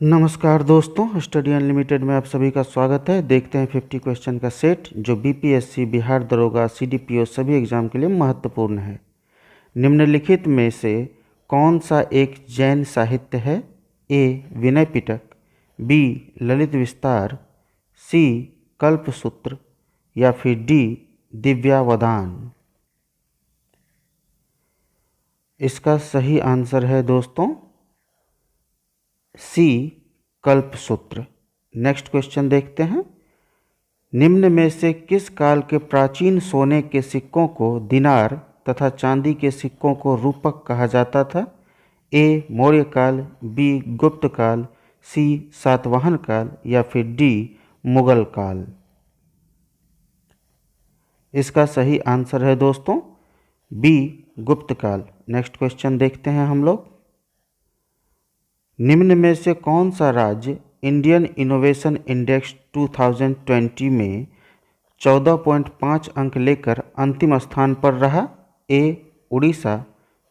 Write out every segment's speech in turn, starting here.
नमस्कार दोस्तों, study unlimited में आप सभी का स्वागत है। देखते हैं 50 क्वेश्चन का सेट जो बीपीएससी, बिहार दरोगा, सीडीपीओ सभी एग्जाम के लिए महत्वपूर्ण है। निम्नलिखित में से कौन सा एक जैन साहित्य है? ए. विनय पिटक, बी. ललित विस्तार, सी. कल्पसूत्र या फिर डी. दिव्यावदान। इसका सही आंसर है दोस्तों सी. कल्पसूत्र। नेक्स्ट क्वेश्चन देखते हैं। निम्न में से किस काल के प्राचीन सोने के सिक्कों को दिनार तथा चांदी के सिक्कों को रूपक कहा जाता था? ए. मौर्य काल, बी. गुप्त काल, सी. सातवाहन काल या फिर डी. मुगल काल। इसका सही आंसर है दोस्तों बी. गुप्त काल। नेक्स्ट क्वेश्चन देखते हैं हम लोग। निम्न में से कौन सा राज्य इंडियन इनोवेशन इंडेक्स 2020 में 14.5 अंक लेकर अंतिम स्थान पर रहा? ए. उड़ीसा,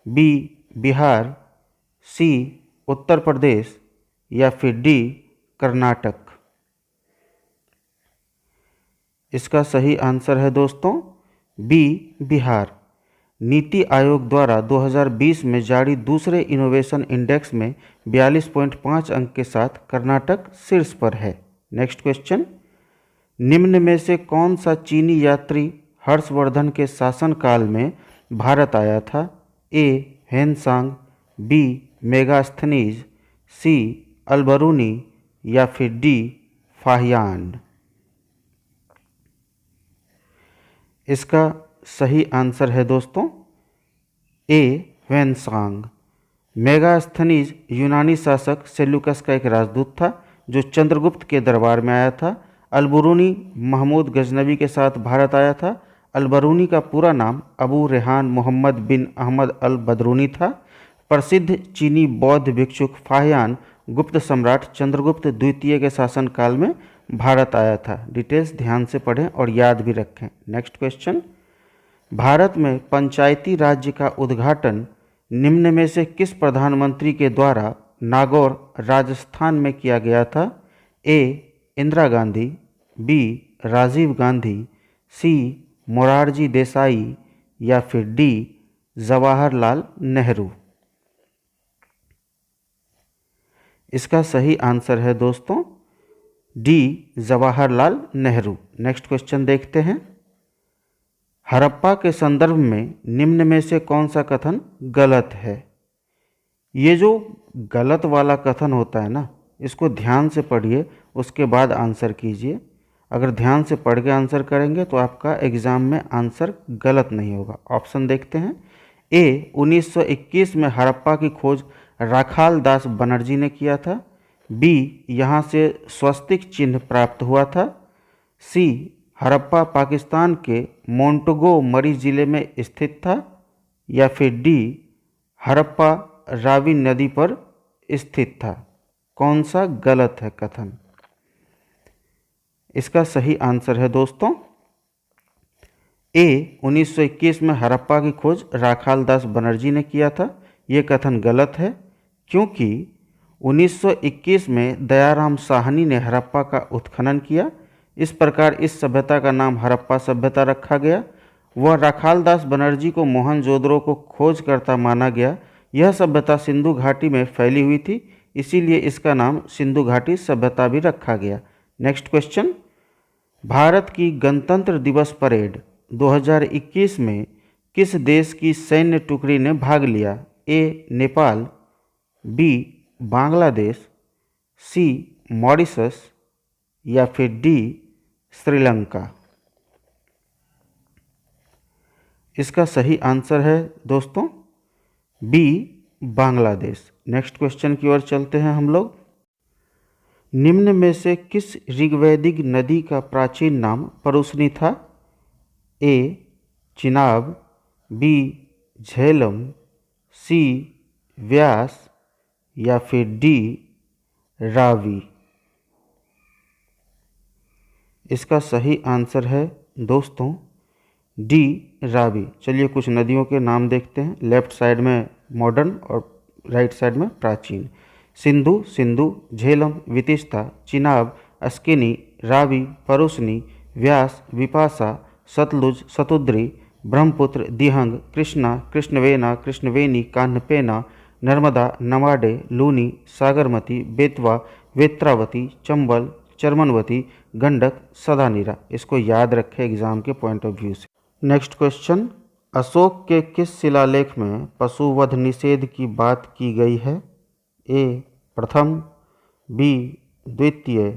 बी. बिहार, सी. उत्तर प्रदेश या फिर डी. कर्नाटक। इसका सही आंसर है दोस्तों बी. बिहार। नीति आयोग द्वारा 2020 में जारी दूसरे इनोवेशन इंडेक्स में 42.5 अंक के साथ कर्नाटक शीर्ष पर है। Next question. निम्न में से कौन सा चीनी यात्री हर्षवर्धन के शासनकाल में भारत आया था? A. Hiuen Tsang, B. Megasthenes, C. Alberuni या फिर डी. फाहियान। इसका सही आंसर है दोस्तों ए. हेनसांग। मेगास्थनीज यूनानी शासक सेल्यूकस का एक राजदूत था जो चंद्रगुप्त के दरबार में आया था। अलबरूनी महमूद गजनवी के साथ भारत आया था। अलबरूनी का पूरा नाम अबू रेहान मोहम्मद बिन अहमद अल बदरूनी था। प्रसिद्ध चीनी बौद्ध भिक्षुक फाहियान गुप्त सम्राट चंद्रगुप्त द्वितीय के शासनकाल में भारत आया था। डिटेल्स ध्यान से पढ़ें और याद भी रखें। Next question. भारत में पंचायती राज्य का उद्घाटन निम्न में से किस प्रधानमंत्री के द्वारा नागौर, राजस्थान में किया गया था? ए. इंदिरा गांधी, बी. राजीव गांधी, सी. मोरारजी देसाई या फिर डी. जवाहरलाल नेहरू। इसका सही आंसर है दोस्तों D. Jawaharlal Nehru. Next question देखते हैं। हड़प्पा के संदर्भ में निम्न में से कौन सा कथन गलत है? ये जो गलत वाला कथन होता है ना, इसको ध्यान से पढ़िए, उसके बाद आंसर कीजिए। अगर ध्यान से पढ़ के आंसर करेंगे तो आपका एग्ज़ाम में आंसर गलत नहीं होगा। ऑप्शन देखते हैं। ए. 1921 में हड़प्पा की खोज राखाल दास बनर्जी ने किया था। बी. यहाँ से स्वस्तिक चिन्ह प्राप्त हुआ था। सी. हड़प्पा पाकिस्तान के मोंटगो मरी ज़िले में स्थित था या फिर डी. हड़प्पा रावी नदी पर स्थित था। कौन सा गलत है कथन? इसका सही आंसर है दोस्तों ए. 1921 में हड़प्पा की खोज राखाल दास बनर्जी ने किया था। ये कथन गलत है क्योंकि 1921 में दयाराम साहनी ने हड़प्पा का उत्खनन किया। इस प्रकार इस सभ्यता का नाम हड़प्पा सभ्यता रखा गया। वह राखाल दास बनर्जी को मोहनजोदड़ो को खोजकर्ता माना गया। यह सभ्यता सिंधु घाटी में फैली हुई थी, इसीलिए इसका नाम सिंधु घाटी सभ्यता भी रखा गया। Next question. भारत की गणतंत्र दिवस परेड 2021 में किस देश की सैन्य टुकड़ी ने भाग लिया? ए. नेपाल, बी. बांग्लादेश, सी. मॉरिशस या फिर डी. श्रीलंका। इसका सही आंसर है दोस्तों बी. बांग्लादेश। नेक्स्ट क्वेश्चन की ओर चलते हैं हम लोग। निम्न में से किस ऋग्वैदिक नदी का प्राचीन नाम परुशनी था? ए. चिनाब, बी. झेलम, सी. व्यास या फिर डी. रावी। इसका सही आंसर है दोस्तों डी. रावी। चलिए कुछ नदियों के नाम देखते हैं। लेफ्ट साइड में मॉडर्न और राइट साइड में प्राचीन। सिंधु सिंधु, झेलम वितिस्ता, चिनाब अस्किनी, रावी परुशनी, व्यास विपाशा, सतलुज सतुद्री, ब्रह्मपुत्र दिहंग, कृष्णा कृष्णवेना कृष्णवेनी कान्हपेना, नर्मदा नवाडे, लूनी सागरमती, बेतवा वेत्रावती, चंबल चरमनवती, गंडक सदानीरा। इसको याद रखें एग्जाम के पॉइंट ऑफ व्यू से। नेक्स्ट क्वेश्चन, अशोक के किस शिलालेख में पशुवध निषेध की बात की गई है? ए प्रथम, बी द्वितीय,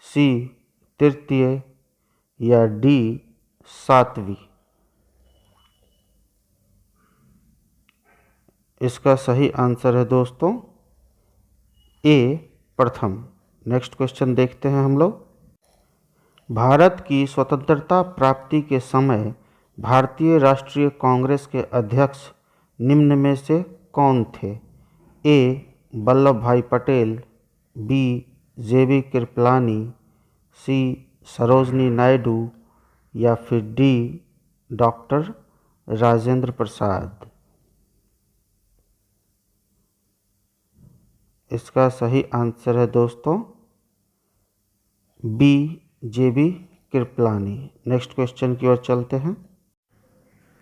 सी तृतीय या डी सातवीं। इसका सही आंसर है दोस्तों ए प्रथम। नेक्स्ट क्वेश्चन देखते हैं हम लोग। भारत की स्वतंत्रता प्राप्ति के समय भारतीय राष्ट्रीय कांग्रेस के अध्यक्ष निम्न में से कौन थे? ए वल्लभ भाई पटेल, बी जेबी कृपलानी, सी सरोजनी नायडू या फिर डी डॉक्टर राजेंद्र प्रसाद। इसका सही आंसर है दोस्तों बी जेबी कृपलानी। नेक्स्ट क्वेश्चन की ओर चलते हैं।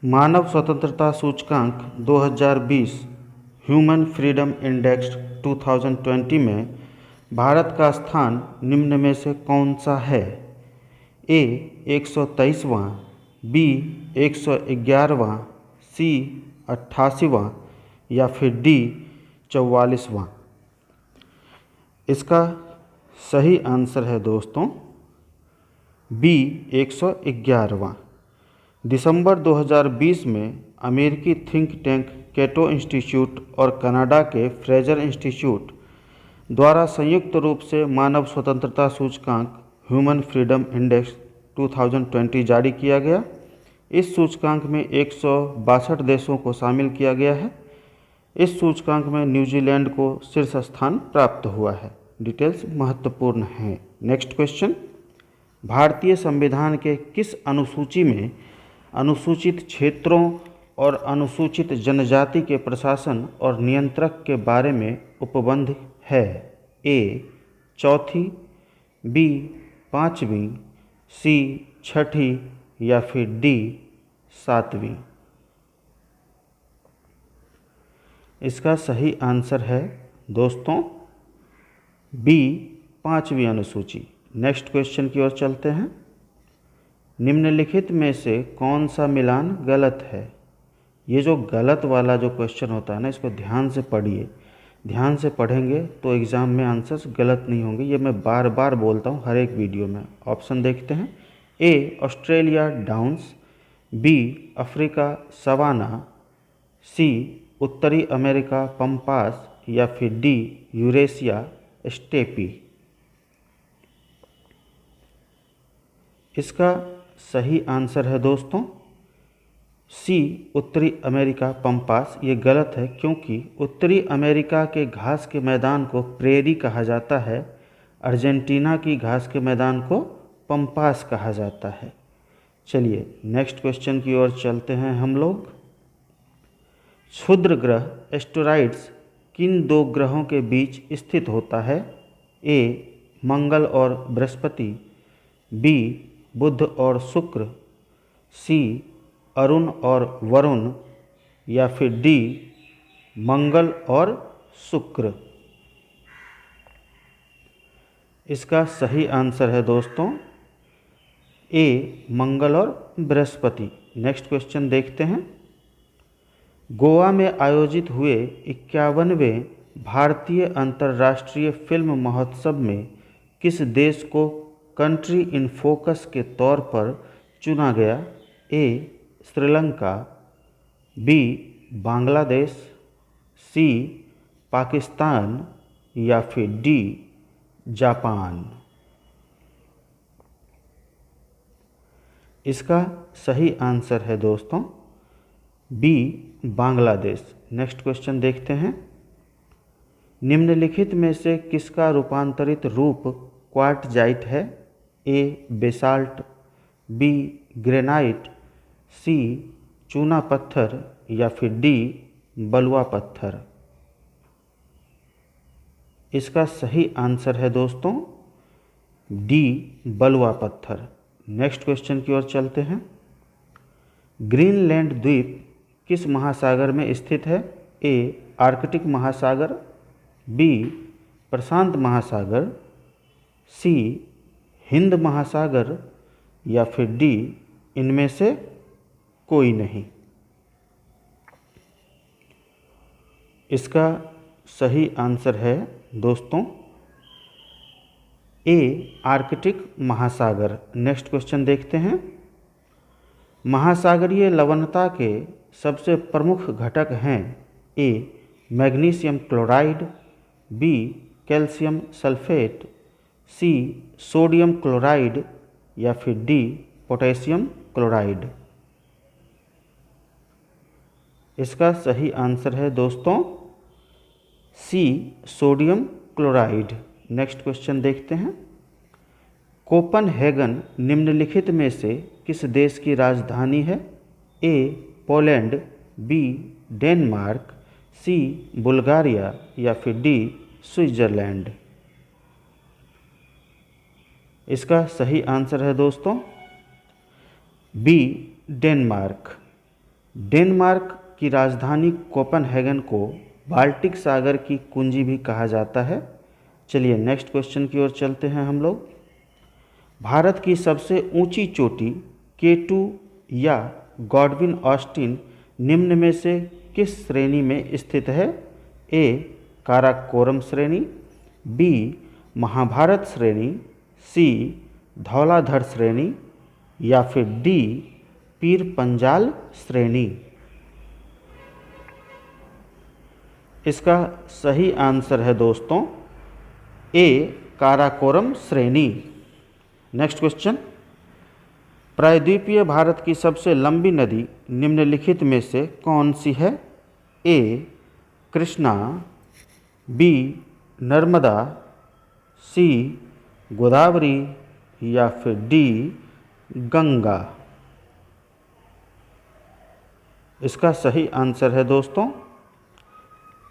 मानव स्वतंत्रता सूचकांक 2020 ह्यूमन फ्रीडम इंडेक्स 2020 में भारत का स्थान निम्न में से कौन सा है? ए 123वां, बी 111वां, सी 88वां या फिर डी 44वां। इसका सही आंसर है दोस्तों बी 111वां। दिसंबर 2020 में अमेरिकी थिंक टैंक कैटो इंस्टीट्यूट और कनाडा के फ्रेजर इंस्टीट्यूट द्वारा संयुक्त रूप से मानव स्वतंत्रता सूचकांक ह्यूमन फ्रीडम इंडेक्स 2020 जारी किया गया। इस सूचकांक में 162 देशों को शामिल किया गया है। इस सूचकांक में न्यूजीलैंड को शीर्ष स्थान प्राप्त हुआ है। डिटेल्स महत्वपूर्ण हैं। नेक्स्ट क्वेश्चन, भारतीय संविधान के किस अनुसूची में अनुसूचित क्षेत्रों और अनुसूचित जनजाति के प्रशासन और नियंत्रक के बारे में उपबंध है? ए चौथी, बी पाँचवीं, सी छठी या फिर डी सातवीं। इसका सही आंसर है दोस्तों बी पाँचवीं अनुसूची। नेक्स्ट क्वेश्चन की ओर चलते हैं। निम्नलिखित में से कौन सा मिलान गलत है? ये जो गलत वाला जो क्वेश्चन होता है ना, इसको ध्यान से पढ़िए। ध्यान से पढ़ेंगे तो एग्ज़ाम में आंसर्स गलत नहीं होंगे। ये मैं बार बार बोलता हूँ हर एक वीडियो में। ऑप्शन देखते हैं। A Australia downs, B Africa savanna, C उत्तरी अमेरिका पंपास या फिर डी यूरेशिया स्टेपी। इसका सही आंसर है दोस्तों सी उत्तरी अमेरिका पंपास। ये गलत है क्योंकि उत्तरी अमेरिका के घास के मैदान को प्रेरी कहा जाता है, अर्जेंटीना की घास के मैदान को पंपास कहा जाता है। चलिए नेक्स्ट क्वेश्चन की ओर चलते हैं हम लोग। क्षुद्र ग्रह एस्टेरॉइड्स किन दो ग्रहों के बीच स्थित होता है? ए मंगल और बृहस्पति, बी बुध और शुक्र, सी अरुण और वरुण या फिर डी मंगल और शुक्र। इसका सही आंसर है दोस्तों ए मंगल और बृहस्पति। नेक्स्ट क्वेश्चन देखते हैं। गोवा में आयोजित हुए 51वें भारतीय अंतर्राष्ट्रीय फिल्म महोत्सव में किस देश को कंट्री इन फोकस के तौर पर चुना गया? ए श्रीलंका, बी बांग्लादेश, सी पाकिस्तान या फिर डी जापान। इसका सही आंसर है दोस्तों बी बांग्लादेश। नेक्स्ट क्वेश्चन देखते हैं। निम्नलिखित में से किसका रूपांतरित रूप क्वार्टजाइट है? ए बेसाल्ट, बी ग्रेनाइट, सी चूना पत्थर या फिर डी बलुआ पत्थर। इसका सही आंसर है दोस्तों डी, बलुआ पत्थर। नेक्स्ट क्वेश्चन की ओर चलते हैं। ग्रीनलैंड द्वीप किस महासागर में स्थित है? ए, आर्कटिक महासागर, बी, प्रशांत महासागर, सी, हिंद महासागर, या फिर डी, इनमें से कोई नहीं। इसका सही आंसर है दोस्तों ए, आर्कटिक महासागर। नेक्स्ट क्वेश्चन देखते हैं। महासागरीय लवणता के सबसे प्रमुख घटक हैं? A, magnesium chloride, B, calcium sulphate, C, sodium chloride, या फिर डी, पोटेशियम क्लोराइड। इसका सही आंसर है दोस्तों सी, सोडियम क्लोराइड। नेक्स्ट क्वेश्चन देखते हैं। कोपनहेगन निम्नलिखित में से किस देश की राजधानी है? ए, पोलैंड, बी, डेनमार्क, सी, बुल्गारिया, या फिर डी, स्विट्जरलैंड। इसका सही आंसर है दोस्तों बी, डेनमार्क। डेनमार्क की राजधानी कोपनहेगन को बाल्टिक सागर की कुंजी भी कहा जाता है। चलिए नेक्स्ट क्वेश्चन की ओर चलते हैं हम लोग। भारत की सबसे ऊंची चोटी K2 या गॉडविन ऑस्टिन निम्न में से किस श्रेणी में स्थित है? ए, काराकोरम श्रेणी, बी, महाभारत श्रेणी, सी, धौलाधर श्रेणी, या फिर डी, पीर पंजाल श्रेणी। इसका सही आंसर है दोस्तों ए, काराकोरम श्रेणी। Next question. प्रायद्वीपीय भारत की सबसे लंबी नदी निम्नलिखित में से कौन सी है? ए, कृष्णा, बी, नर्मदा, सी, गोदावरी, या फिर डी, गंगा। इसका सही आंसर है दोस्तों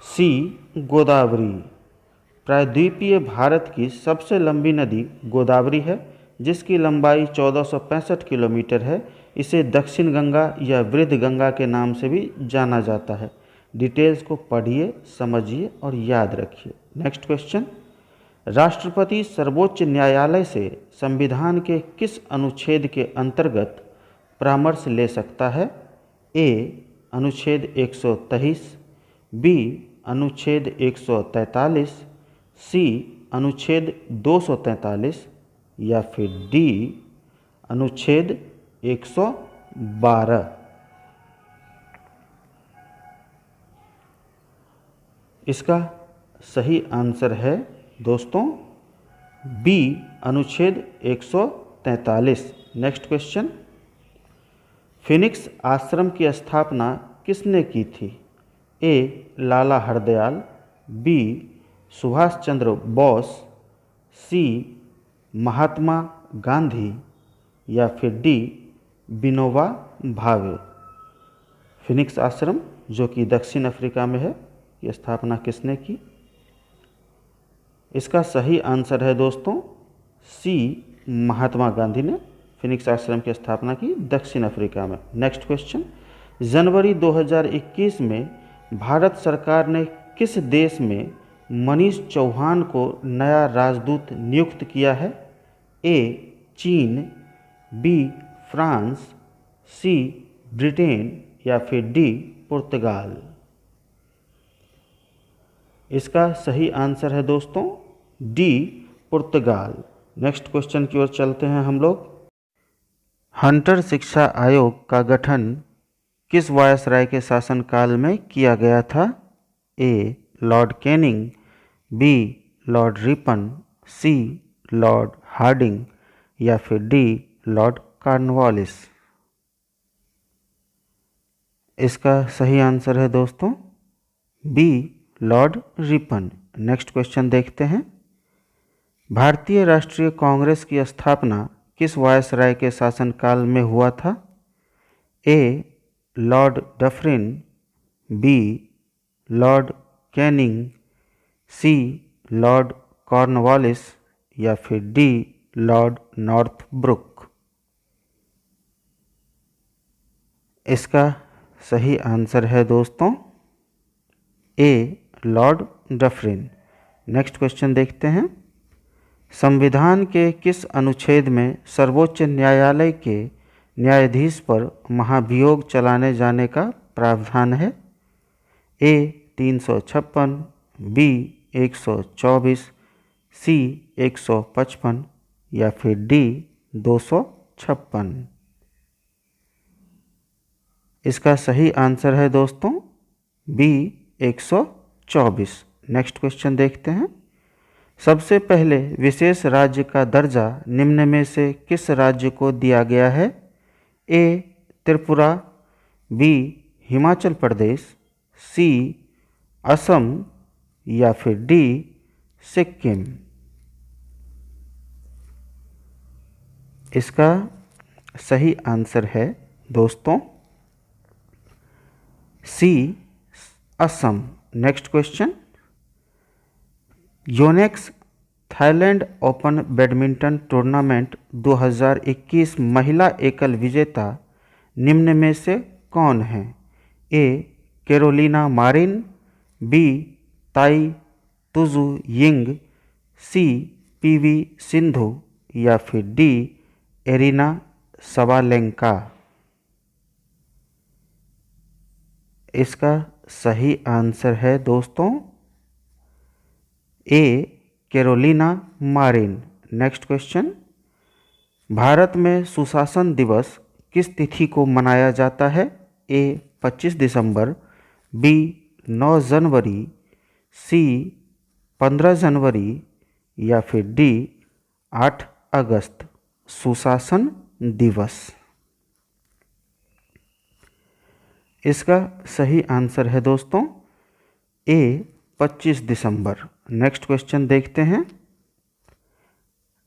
सी, गोदावरी। प्रायद्वीपीय भारत की सबसे लंबी नदी गोदावरी है, जिसकी लंबाई 1465 किलोमीटर है। इसे दक्षिण गंगा या वृद्ध गंगा के नाम से भी जाना जाता है। डिटेल्स को पढ़िए, समझिए और याद रखिए। Next question. राष्ट्रपति सर्वोच्च न्यायालय से संविधान के किस अनुच्छेद के अंतर्गत परामर्श ले सकता है? ए, अनुच्छेद 123, बी, अनुच्छेद 143, सी, अनुच्छेद 243, या फिर डी, अनुच्छेद 112। इसका सही आंसर है दोस्तों बी, अनुच्छेद 143। Next question. फिनिक्स आश्रम की स्थापना किसने की थी? ए, लाला हरदयाल, बी, सुभाष चंद्र बोस, सी, महात्मा गांधी, या फिर डी, विनोबा भावे। फिनिक्स आश्रम जो कि दक्षिण अफ्रीका में है, की स्थापना किसने की? इसका सही आंसर है दोस्तों सी, महात्मा गांधी ने फिनिक्स आश्रम की स्थापना की दक्षिण अफ्रीका में। Next question. जनवरी 2021 में भारत सरकार ने किस देश में मनीष चौहान को नया राजदूत नियुक्त किया है? ए, चीन, बी, फ्रांस, सी, ब्रिटेन, या फिर डी, पुर्तगाल। इसका सही आंसर है दोस्तों डी, पुर्तगाल। नेक्स्ट क्वेश्चन की ओर चलते हैं हम लोग। हंटर शिक्षा आयोग का गठन किस वायसराय के शासनकाल में किया गया था? A, Lord Canning, B, Lord Ripon, C, Lord Hardinge, या फिर डी, लॉर्ड कॉर्नवालिस। इसका सही आंसर है दोस्तों B, Lord Ripon. Next question देखते हैं। भारतीय राष्ट्रीय कांग्रेस की स्थापना किस वायसराय के शासनकाल में हुआ था? A, Lord Dufferin, B, Lord Canning, C, Lord Cornwallis या फिर डी लॉर्ड नॉर्थब्रुक। इसका सही आंसर है दोस्तों ए लॉर्ड डफरिन। नेक्स्ट क्वेश्चन देखते हैं। संविधान के किस अनुच्छेद में सर्वोच्च न्यायालय के न्यायाधीश पर महाभियोग चलाने जाने का प्रावधान है? ए 356, बी 124, सी 155 या फिर डी 256। इसका सही आंसर है दोस्तों बी 124। नेक्स्ट क्वेश्चन देखते हैं। सबसे पहले विशेष राज्य का दर्जा निम्न में से किस राज्य को दिया गया है? A Tripura, B Himachal Pradesh, C Assam या फिर डी सिक्किम। इसका सही आंसर है दोस्तों C Assam. Next question. Yonex Thailand Open badminton tournament 2021 महिला एकल विजेता निम्न में से कौन है? ए कैरोलिना मारिन, बी ताई तुजू यिंग, सी पीवी सिंधु या फिर डी एरिना सबालेंका। इसका सही आंसर है दोस्तों A Carolina Marin. Next question. Bharat में सुशासन दिवस किस तिथि को मनाया जाता है? ए 25 दिसंबर, बी 9 जनवरी, सी 15 जनवरी या फिर डी 8 अगस्त। सुशासन दिवस। इसका सही आंसर है दोस्तों ए 25 दिसंबर। नेक्स्ट क्वेश्चन देखते हैं।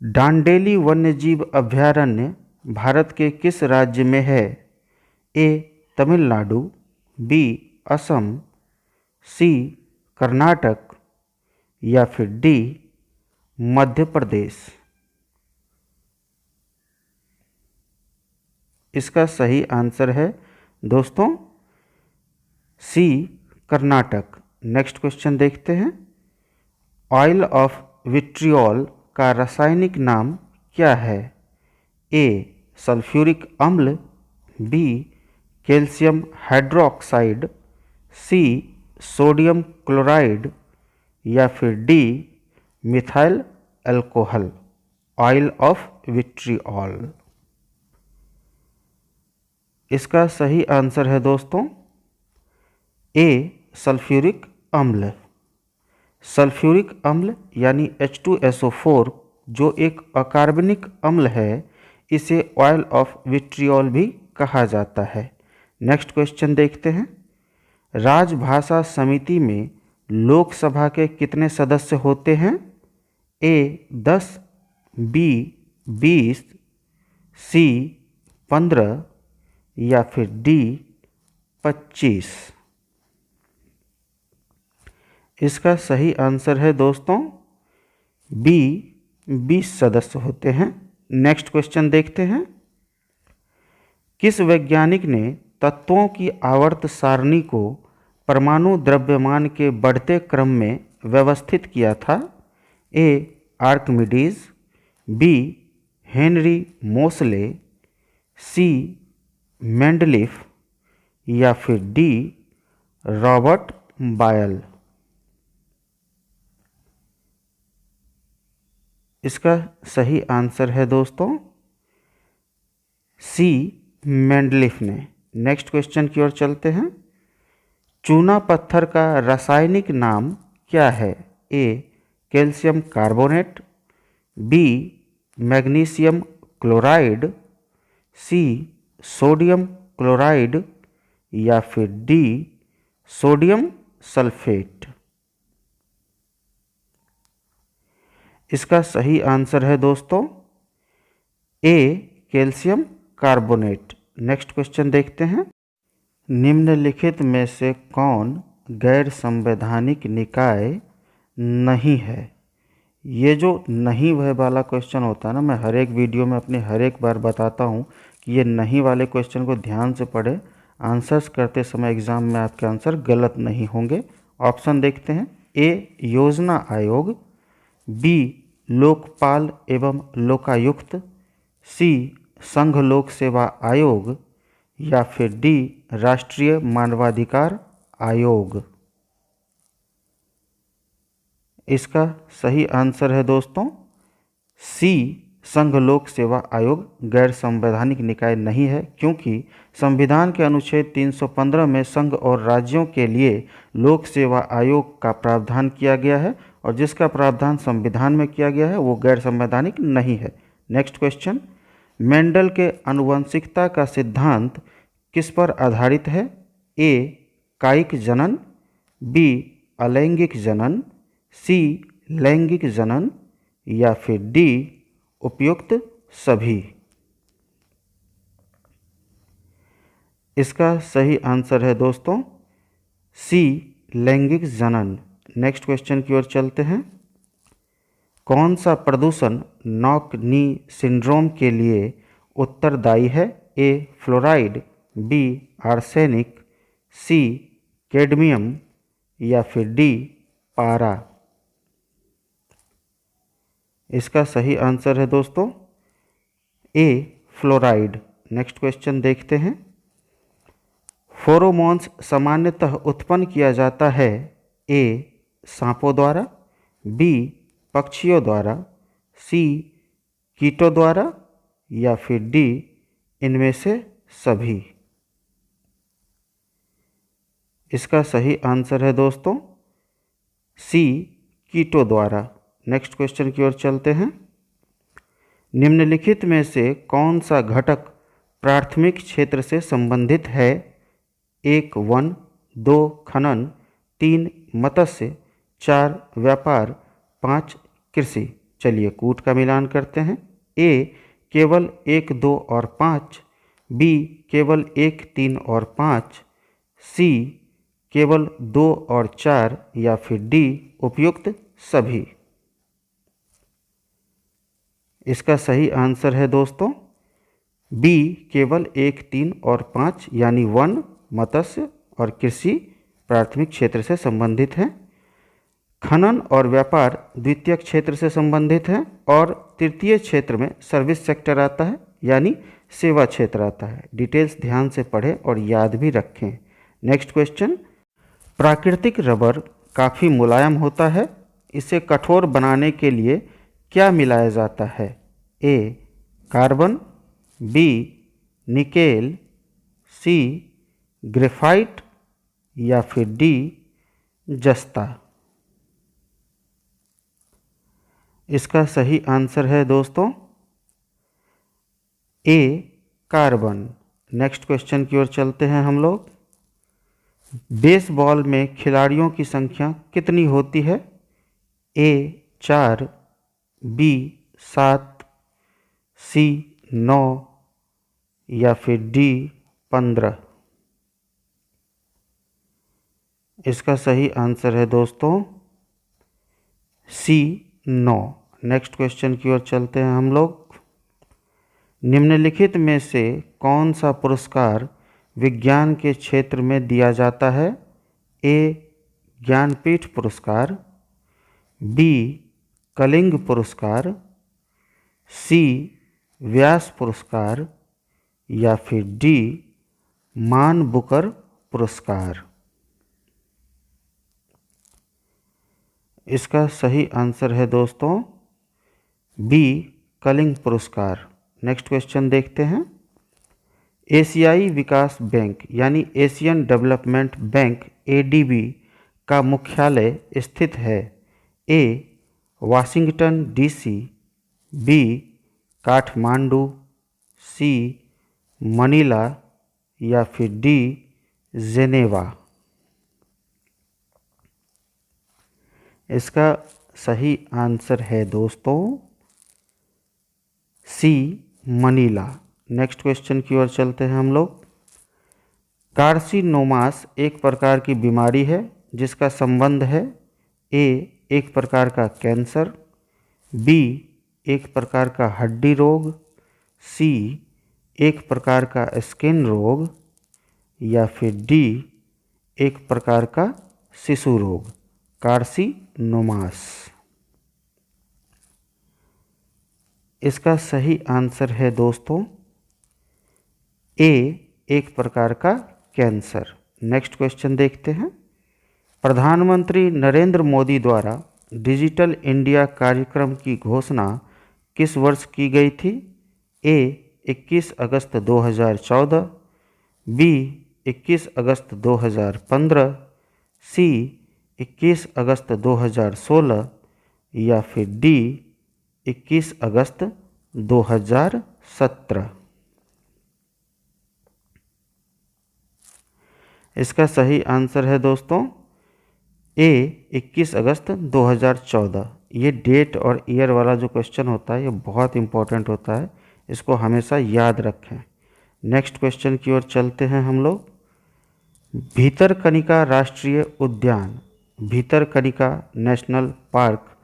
डांडेली वन्यजीव अभयारण्य भारत के किस राज्य में है? ए तमिलनाडु, बी असम, सी कर्नाटक या फिर डी मध्य प्रदेश। इसका सही आंसर है दोस्तों सी कर्नाटक। नेक्स्ट क्वेश्चन देखते हैं। ऑयल ऑफ विट्रियोल का रासायनिक नाम क्या है? ए सल्फ्यूरिक अम्ल, B calcium hydroxide, C sodium chloride या फिर D methyl alcohol. Oil of vitriol. इसका सही आंसर है दोस्तों ए सल्फ्यूरिक अम्ल। सल्फ्यूरिक अम्ल यानी H2SO4 जो एक अकार्बनिक अम्ल है, इसे ऑयल ऑफ विट्रियोल भी कहा जाता है। नेक्स्ट क्वेश्चन देखते हैं। राजभाषा समिति में लोकसभा के कितने सदस्य होते हैं? ए 10, बी 20, सी 15 या फिर डी 25। इसका सही आंसर है दोस्तों बी 20 सदस्य होते हैं। नेक्स्ट क्वेश्चन देखते हैं। किस वैज्ञानिक ने तत्वों की आवर्त सारणी को परमाणु द्रव्यमान के बढ़ते क्रम में व्यवस्थित किया था? ए आर्किमिडीज, बी हेनरी मोसले, सी मेंडलीफ या फिर डी रॉबर्ट बायल। इसका सही आंसर है दोस्तों सी मेंडलीफ ने। नेक्स्ट क्वेश्चन की ओर चलते हैं। चूना पत्थर का रासायनिक नाम क्या है? A calcium carbonate, B magnesium chloride, C sodium chloride या फिर डी सोडियम सल्फेट। इसका सही आंसर है दोस्तों ए कैल्शियम कार्बोनेट। नेक्स्ट क्वेश्चन देखते हैं। निम्नलिखित में से कौन गैर संवैधानिक निकाय नहीं है? ये जो नहीं वह वाला क्वेश्चन होता है ना, मैं हर एक वीडियो में अपने हर एक बार बताता हूँ कि ये नहीं वाले क्वेश्चन को ध्यान से पढ़े, आंसर्स करते समय एग्जाम में आपके आंसर गलत नहीं होंगे। ऑप्शन देखते हैं। ए योजना आयोग, बी लोकपाल एवं लोकायुक्त, सी संघ लोक सेवा आयोग, या फिर डी राष्ट्रीय मानवाधिकार आयोग। इसका सही आंसर है दोस्तों सी संघ लोक सेवा आयोग गैर संवैधानिक निकाय नहीं है, क्योंकि संविधान के अनुच्छेद 315 में संघ और राज्यों के लिए लोक सेवा आयोग का प्रावधान किया गया है, और जिसका प्रावधान संविधान में किया गया है वो गैर संवैधानिक नहीं है। नेक्स्ट क्वेश्चन, मेंडल के आनुवंशिकता का सिद्धांत किस पर आधारित है? ए कायिक जनन, बी अलैंगिक जनन, सी लैंगिक जनन, या फिर डी उपयुक्त सभी। इसका सही आंसर है दोस्तों सी लैंगिक जनन। नेक्स्ट क्वेश्चन की ओर चलते हैं। कौन सा प्रदूषण नॉक नी सिंड्रोम के लिए उत्तरदायी है? ए फ्लोराइड, बी आर्सेनिक, सी कैडमियम, या फिर डी पारा। इसका सही आंसर है दोस्तों ए फ्लोराइड। नेक्स्ट क्वेश्चन देखते हैं। फेरोमोन्स सामान्यतः उत्पन्न किया जाता है ए सांपों द्वारा, बी पक्षियों द्वारा, सी कीटों द्वारा, या फिर डी इनमें से सभी। इसका सही आंसर है दोस्तों सी कीटों द्वारा। नेक्स्ट क्वेश्चन की ओर चलते हैं। निम्नलिखित में से कौन सा घटक प्राथमिक क्षेत्र से संबंधित है? 1 वन, 2 खनन, 3 मत्स्य, 4 व्यापार, 5 कृषि। चलिए कूट का मिलान करते हैं। ए केवल 1, 2 और 5, बी केवल 1, 3 और 5, सी केवल 2 और 4, या फिर डी उपयुक्त सभी। इसका सही आंसर है दोस्तों बी केवल 1, 3 और 5, यानी वन, मत्स्य और कृषि प्राथमिक क्षेत्र से संबंधित हैं। खनन और व्यापार द्वितीय क्षेत्र से संबंधित हैं, और तृतीय क्षेत्र में सर्विस सेक्टर आता है, यानी सेवा क्षेत्र आता है। डिटेल्स ध्यान से पढ़ें और याद भी रखें। नेक्स्ट क्वेश्चन, प्राकृतिक रबर काफ़ी मुलायम होता है, इसे कठोर बनाने के लिए क्या मिलाया जाता है? ए कार्बन, बी निकेल, सी ग्रेफाइट, या फिर डी जस्ता। इसका सही आंसर है दोस्तों ए कार्बन। नेक्स्ट क्वेश्चन की ओर चलते हैं हम लोग। बेसबॉल में खिलाड़ियों की संख्या कितनी होती है? ए 4, बी 7, सी 9, या फिर डी 15। इसका सही आंसर है दोस्तों सी 9। नेक्स्ट क्वेश्चन की ओर चलते हैं हम लोग। निम्नलिखित में से कौन सा पुरस्कार विज्ञान के क्षेत्र में दिया जाता है? ए ज्ञानपीठ पुरस्कार, बी कलिंग पुरस्कार, सी व्यास पुरस्कार, या फिर डी मान बुकर पुरस्कार। इसका सही आंसर है दोस्तों बी कलिंग पुरस्कार। नेक्स्ट क्वेश्चन देखते हैं। एशियाई विकास बैंक यानी एशियन डेवलपमेंट बैंक एडीबी का मुख्यालय स्थित है? ए वाशिंगटन डीसी, बी काठमांडू, सी मनीला, या फिर डी जेनेवा। इसका सही आंसर है दोस्तों सी मनीला। नेक्स्ट क्वेश्चन की ओर चलते हैं हम लोग। कार्सिनोमास एक प्रकार की बीमारी है जिसका संबंध है ए एक प्रकार का कैंसर, बी एक प्रकार का हड्डी रोग, सी एक प्रकार का स्किन रोग, या फिर डी एक प्रकार का शिशु रोग, कार्सिनोमास। इसका सही आंसर है दोस्तों ए एक प्रकार का कैंसर। नेक्स्ट क्वेश्चन देखते हैं। प्रधानमंत्री नरेंद्र मोदी द्वारा डिजिटल इंडिया कार्यक्रम की घोषणा किस वर्ष की गई थी? ए 21 अगस्त 2014, बी 21 अगस्त 2015, सी 21 अगस्त 2016, या फिर डी 21 अगस्त 2017। इसका सही आंसर है दोस्तों ए 21 अगस्त 2014। ये डेट और ईयर वाला जो क्वेश्चन होता है ये बहुत इंपॉर्टेंट होता है, इसको हमेशा याद रखें। नेक्स्ट क्वेश्चन की ओर चलते हैं हम लोग। भितरकनिका राष्ट्रीय उद्यान, भितरकनिका नेशनल पार्क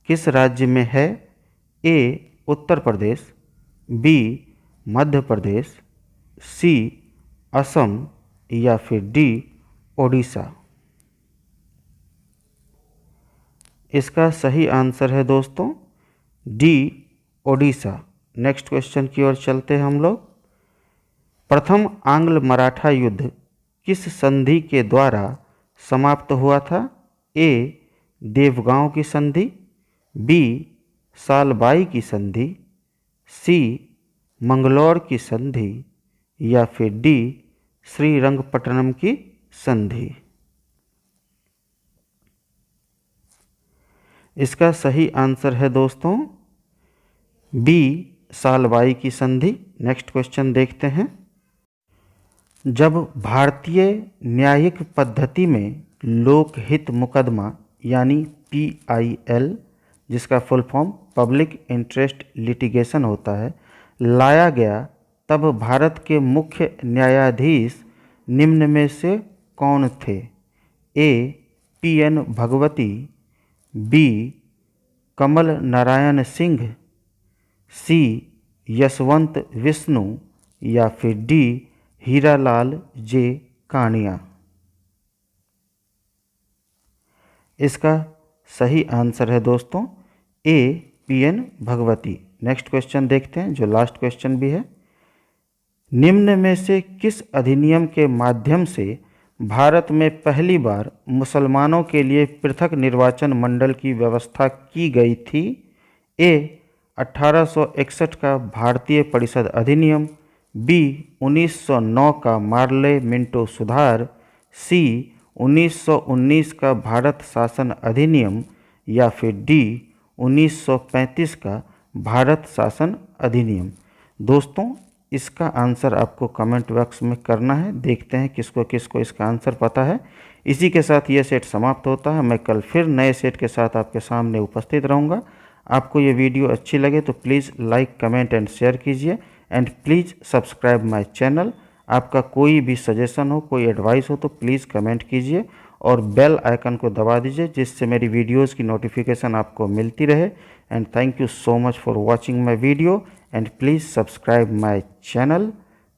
किस राज्य में है? ए उत्तर प्रदेश, बी मध्य प्रदेश, सी असम, या फिर डी ओडिशा। इसका सही आंसर है दोस्तों डी ओडिशा। नेक्स्ट क्वेश्चन की ओर चलते हैं हम लोग। प्रथम आंग्ल मराठा युद्ध किस संधि के द्वारा समाप्त हुआ था? ए देवगांव की संधि, बी सालबाई की संधि, सी मंगलौर की संधि, या फिर डी श्रीरंगपट्टनम की संधि। इसका सही आंसर है दोस्तों बी सालबाई की संधि। नेक्स्ट क्वेश्चन देखते हैं। जब भारतीय न्यायिक पद्धति में लोकहित मुकदमा यानी PIL, जिसका full form public interest litigation होता है, लाया गया, तब भारत के मुख्य न्यायाधीश निम्न में से कौन थे? ए PN भगवती, बी कमल नारायण सिंह, सी यशवंत विष्णु, या फिर डी हीरालाल जे कानिया। इसका सही आंसर है दोस्तों ए PN भगवती। नेक्स्ट क्वेश्चन देखते हैं जो लास्ट क्वेश्चन भी है। निम्न में से किस अधिनियम के माध्यम से भारत में पहली बार मुसलमानों के लिए पृथक निर्वाचन मंडल की व्यवस्था की गई थी? ए 1861 का भारतीय परिषद अधिनियम, बी 1909 का मार्ले मिंटो सुधार, सी 1919 का भारत शासन अधिनियम, या फिर डी 1935 का भारत शासन अधिनियम। दोस्तों इसका आंसर आपको कमेंट बॉक्स में करना है। देखते हैं किसको किसको इसका आंसर पता है। इसी के साथ ये सेट समाप्त होता है। मैं कल फिर नए सेट के साथ आपके सामने उपस्थित रहूँगा। आपको ये वीडियो अच्छी लगे तो please like, comment and share कीजिए and please subscribe my channel. आपका कोई भी सजेशन हो, कोई एडवाइस हो तो प्लीज़ कमेंट कीजिए और बेल आइकन को दबा दीजिए जिससे मेरी वीडियोस की नोटिफिकेशन आपको मिलती रहे। And thank you so much for watching my video and please subscribe my channel.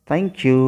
Thank you.